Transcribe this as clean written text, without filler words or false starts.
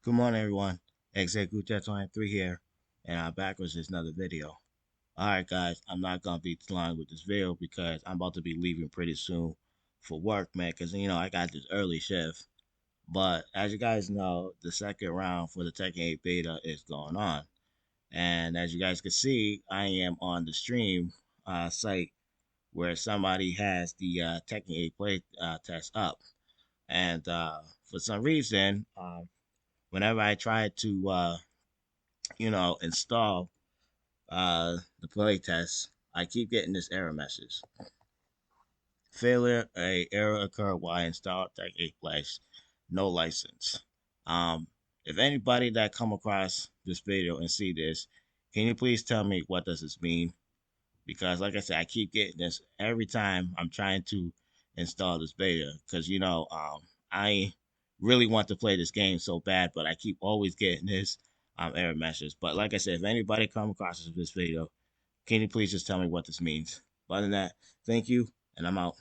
Good morning, everyone. Executive 23 here, and I'm back with just another video. All right, guys, I'm not gonna be too long with this video because I'm about to be leaving pretty soon for work, man. Because I got this early shift. But as you guys know, the second round for the Tekken 8 beta is going on, and as you guys can see, I am on the stream site where somebody has the Tekken 8 play test up, and for some reason, whenever I try to install the playtest, I keep getting this error message. Failure, a error occurred while installed Tech 8 Flash, no license. Um, if anybody that come across this video and see this, can you please tell me what does this mean? Because like I said, I keep getting this every time I'm trying to install this beta. Because I really want to play this game so bad, but I keep always getting this error message. But like I said, if anybody come across this video, can you please just tell me what this means? Other than that, thank you, and I'm out.